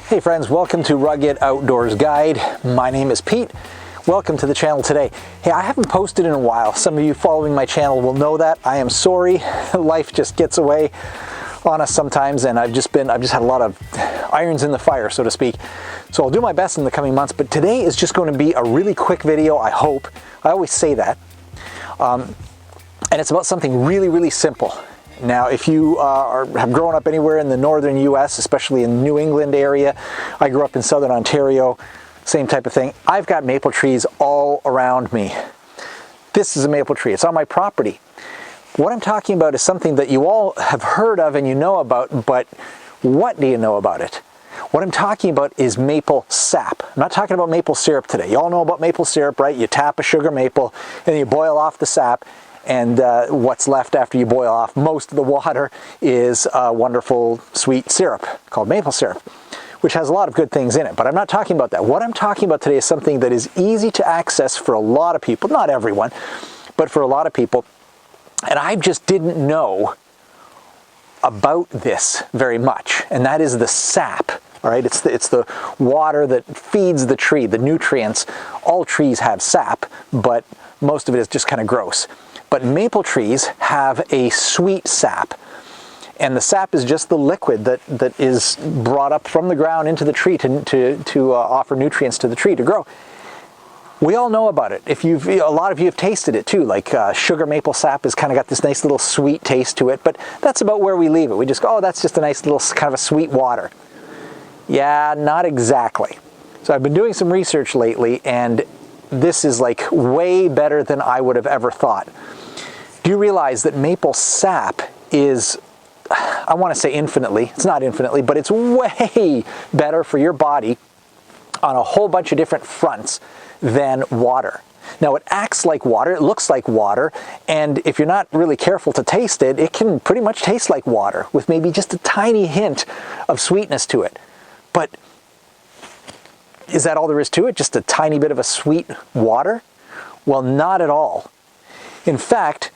Hey friends, welcome to Rugged Outdoors Guide. My name is Pete. Welcome to the channel today. Hey, I haven't posted in a while. Some of you following my channel will know that. I am sorry. Life just gets away on us sometimes, and I've just had a lot of irons in the fire, so to speak. So I'll do my best in the coming months, but today is just going to be a really quick video, I hope. I always say that. And it's about something really, really simple. Now, if you have grown up anywhere in the northern US, especially in the New England area, I grew up in southern Ontario, same type of thing. I've got maple trees all around me. This is a maple tree. It's on my property. What I'm talking about is something that you all have heard of and you know about, but what do you know about it? What I'm talking about is maple sap. I'm not talking about maple syrup today. You all know about maple syrup, right? You tap a sugar maple and you boil off the sap. And what's left after you boil off most of the water is a wonderful sweet syrup called maple syrup, which has a lot of good things in it. But I'm not talking about that. What I'm talking about today is something that is easy to access for a lot of people, not everyone, but for a lot of people. And I just didn't know about this very much, and that is the sap. All right, it's the water that feeds the tree, the nutrients. All trees have sap, but most of it is just kind of gross. But maple trees have a sweet sap, and the sap is just the liquid that is brought up from the ground into the tree to offer nutrients to the tree to grow. We all know about it. A lot of you have tasted it too, like sugar maple sap has kind of got this nice little sweet taste to it, but that's about where we leave it. We just go, oh, that's just a nice little kind of a sweet water. Yeah, not exactly. So I've been doing some research lately, and this is like way better than I would have ever thought. Do you realize that maple sap is, I want to say infinitely, it's not infinitely, but it's way better for your body on a whole bunch of different fronts than water. Now, it acts like water, it looks like water, and if you're not really careful to taste it, it can pretty much taste like water with maybe just a tiny hint of sweetness to it. But is that all there is to it? Just a tiny bit of a sweet water? Well, not at all. In fact,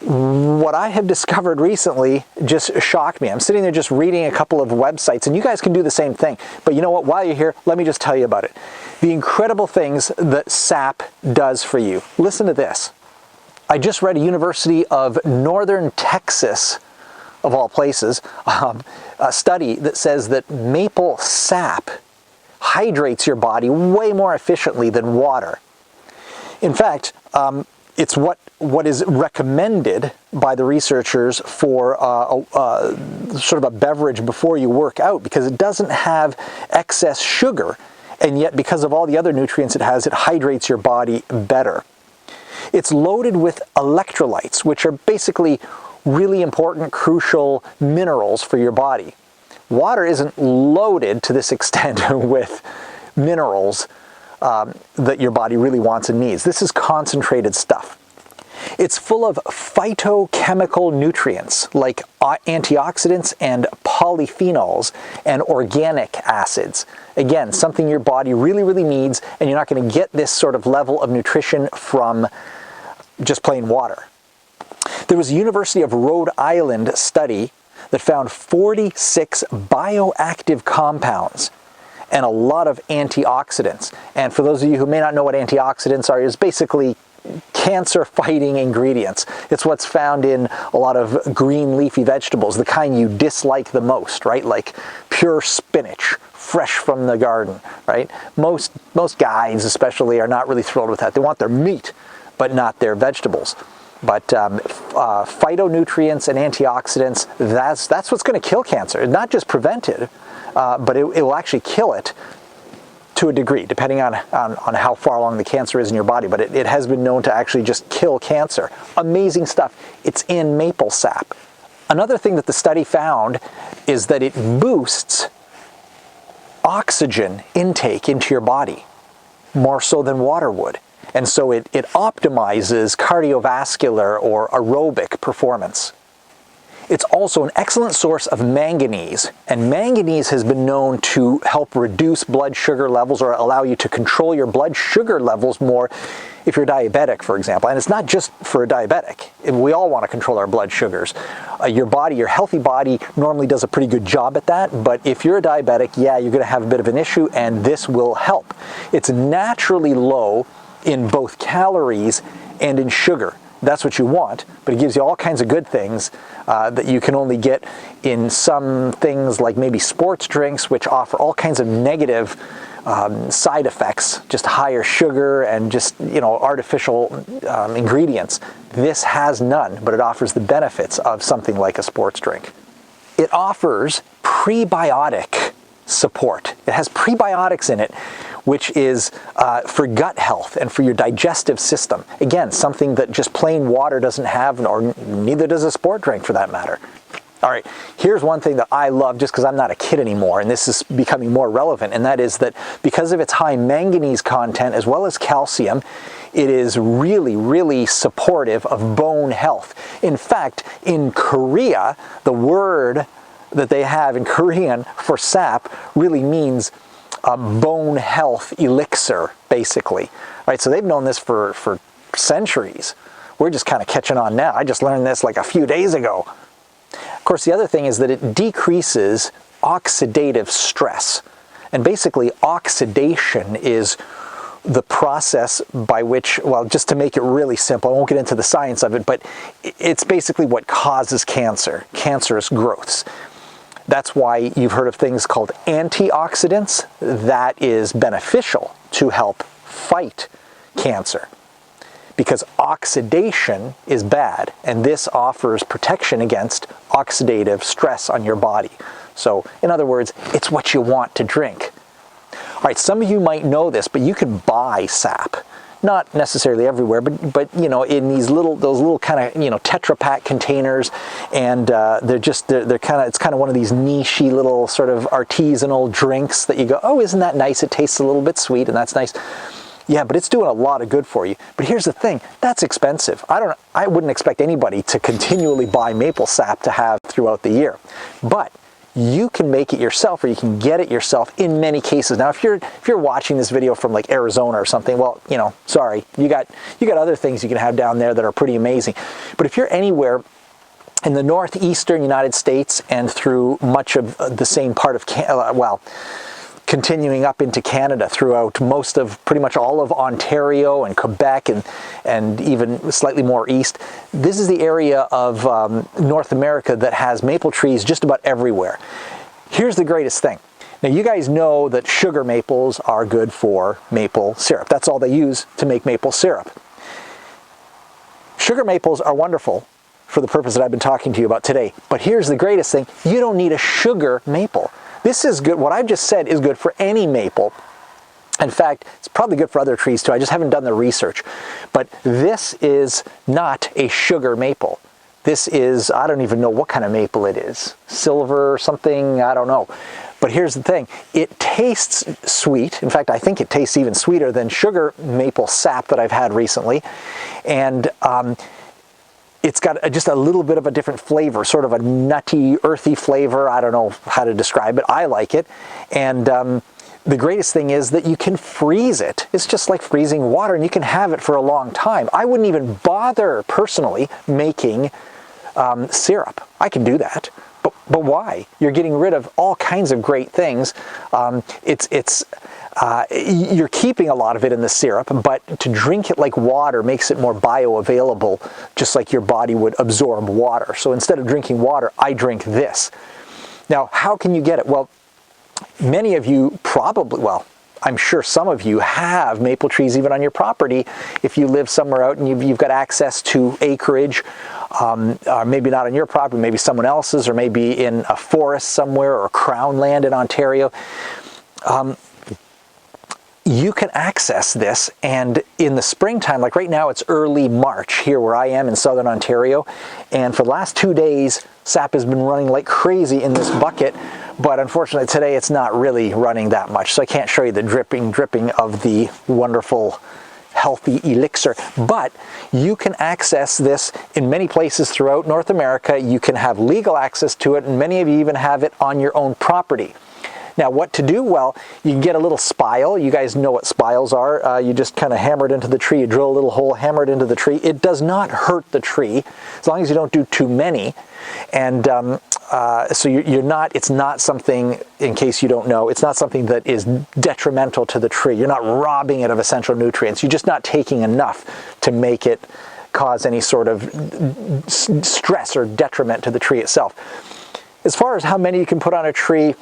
what I have discovered recently just shocked me. I'm sitting there just reading a couple of websites, and you guys can do the same thing. But you know what? While you're here, let me just tell you about it. The incredible things that sap does for you. Listen to this. I just read a University of Northern Texas, of all places, a study that says that maple sap hydrates your body way more efficiently than water. In fact, it's what is recommended by the researchers for sort of a beverage before you work out, because it doesn't have excess sugar, and yet because of all the other nutrients it has, it hydrates your body better. It's loaded with electrolytes, which are basically really important, crucial minerals for your body. Water isn't loaded to this extent with minerals that your body really wants and needs. This is concentrated stuff. It's full of phytochemical nutrients like antioxidants and polyphenols and organic acids. Again, something your body really, really needs, and you're not going to get this sort of level of nutrition from just plain water. There was a University of Rhode Island study that found 46 bioactive compounds and a lot of antioxidants. And for those of you who may not know what antioxidants are, it's basically cancer-fighting ingredients. It's what's found in a lot of green leafy vegetables, the kind you dislike the most, right? Like pure spinach, fresh from the garden, right? Most guys especially are not really thrilled with that. They want their meat, but not their vegetables. But phytonutrients and antioxidants, that's what's going to kill cancer. Not just prevent it, but it will actually kill it to a degree, depending on how far along the cancer is in your body. But it has been known to actually just kill cancer. Amazing stuff. It's in maple sap. Another thing that the study found is that it boosts oxygen intake into your body, more so than water would. And so it optimizes cardiovascular or aerobic performance. It's also an excellent source of manganese, and manganese has been known to help reduce blood sugar levels or allow you to control your blood sugar levels more if you're diabetic, for example. And it's not just for a diabetic. We all want to control our blood sugars. Your body, your healthy body, normally does a pretty good job at that, but if you're a diabetic, yeah, you're going to have a bit of an issue, and this will help. It's naturally low in both calories and in sugar. That's what you want, but it gives you all kinds of good things that you can only get in some things like maybe sports drinks, which offer all kinds of negative side effects, just higher sugar and just, you know, artificial ingredients. This has none, but it offers the benefits of something like a sports drink. It offers prebiotic support. It has prebiotics in it, which is for gut health and for your digestive system. Again, something that just plain water doesn't have, or neither does a sport drink for that matter. All right, here's one thing that I love just because I'm not a kid anymore, and this is becoming more relevant, and that is that because of its high manganese content as well as calcium, it is really, really supportive of bone health. In fact, in Korea, the word that they have in Korean for sap really means bone health elixir, basically. All right, so they've known this for centuries. We're just kind of catching on now. I just learned this like a few days ago. Of course, the other thing is that it decreases oxidative stress. And basically, oxidation is the process by which, well, just to make it really simple, I won't get into the science of it, but it's basically what causes cancer, cancerous growths. That's why you've heard of things called antioxidants. That is beneficial to help fight cancer, because oxidation is bad, and this offers protection against oxidative stress on your body. So, in other words, it's what you want to drink. All right, some of you might know this, but you can buy sap. Not necessarily everywhere, but you know, in these those little kind of, you know, Tetra Pak containers, and they're kind of, it's kind of one of these niche-y little sort of artisanal drinks that you go, oh, isn't that nice? It tastes a little bit sweet, and that's nice. Yeah, but it's doing a lot of good for you. But here's the thing, that's expensive. I wouldn't expect anybody to continually buy maple sap to have throughout the year. But you can make it yourself, or you can get it yourself in many cases. Now, if you're watching this video from like Arizona or something, well, you know, sorry, you got other things you can have down there that are pretty amazing. But if you're anywhere in the northeastern United States and through much of the same part of Canada, well, continuing up into Canada throughout most of, pretty much all of Ontario and Quebec and even slightly more east. This is the area of North America that has maple trees just about everywhere. Here's the greatest thing. Now, you guys know that sugar maples are good for maple syrup. That's all they use to make maple syrup. Sugar maples are wonderful for the purpose that I've been talking to you about today. But here's the greatest thing. You don't need a sugar maple. This is good. What I've just said is good for any maple. In fact, it's probably good for other trees too. I just haven't done the research. But this is not a sugar maple. This is, I don't even know what kind of maple it is. Silver or something, I don't know. But here's the thing. It tastes sweet. In fact, I think it tastes even sweeter than sugar maple sap that I've had recently. And it's got just a little bit of a different flavor, sort of a nutty, earthy flavor. I don't know how to describe it. I like it. And the greatest thing is that you can freeze it. It's just like freezing water, and you can have it for a long time. I wouldn't even bother personally making syrup. I can do that. But why? You're getting rid of all kinds of great things. You're keeping a lot of it in the syrup, but to drink it like water makes it more bioavailable, just like your body would absorb water. So instead of drinking water, I drink this. Now, how can you get it? Well, many of you probably, well, I'm sure some of you have maple trees even on your property if you live somewhere out and you've got access to acreage, maybe not on your property, maybe someone else's, or maybe in a forest somewhere or crown land in Ontario. You can access this, and in the springtime, like right now it's early March here where I am in southern Ontario, and for the last 2 days sap has been running like crazy in this bucket, but unfortunately today it's not really running that much, so I can't show you the dripping of the wonderful healthy elixir. But you can access this in many places throughout North America. You can have legal access to it, and many of you even have it on your own property. Now, what to do? Well, you can get a little spile. You guys know what spiles are. You just kind of hammer it into the tree. You drill a little hole, hammer it into the tree. It does not hurt the tree, as long as you don't do too many. And so you're not, it's not something, in case you don't know, it's not something that is detrimental to the tree. You're not robbing it of essential nutrients. You're just not taking enough to make it cause any sort of stress or detriment to the tree itself. As far as how many you can put on a tree,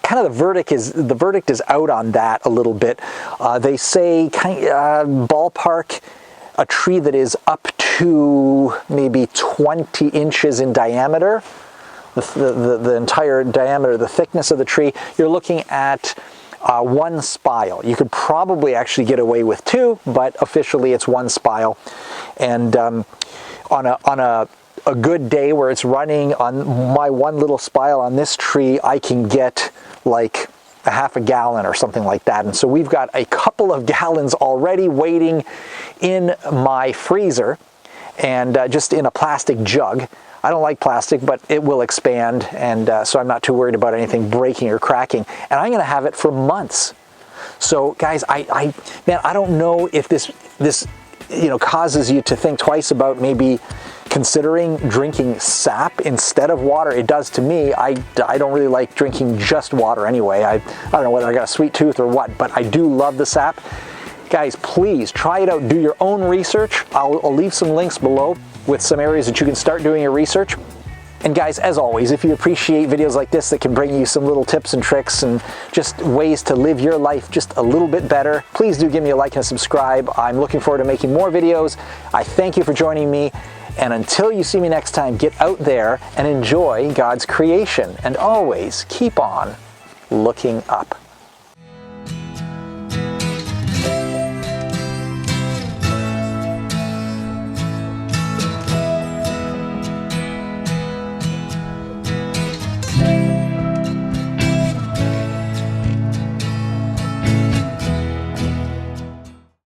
kind of the verdict is out on that a little bit. They say ballpark a tree that is up to maybe 20 inches in diameter, the entire diameter, the thickness of the tree, you're looking at one spile. You could probably actually get away with two, but officially it's one spile. And on a good day where it's running on my one little spile on this tree, I can get like a half a gallon or something like that. And so we've got a couple of gallons already waiting in my freezer, and just in a plastic jug. I don't like plastic, but it will expand, and so I'm not too worried about anything breaking or cracking. And I'm going to have it for months. So guys, man, I don't know if this causes you to think twice about maybe considering drinking sap instead of water. It does to me. I don't really like drinking just water anyway. I don't know whether I got a sweet tooth or what, but I do love the sap. Guys, please try it out. Do your own research. I'll leave some links below with some areas that you can start doing your research. And guys, as always, if you appreciate videos like this that can bring you some little tips and tricks and just ways to live your life just a little bit better, please do give me a like and a subscribe. I'm looking forward to making more videos. I thank you for joining me. And until you see me next time, get out there and enjoy God's creation. And always keep on looking up.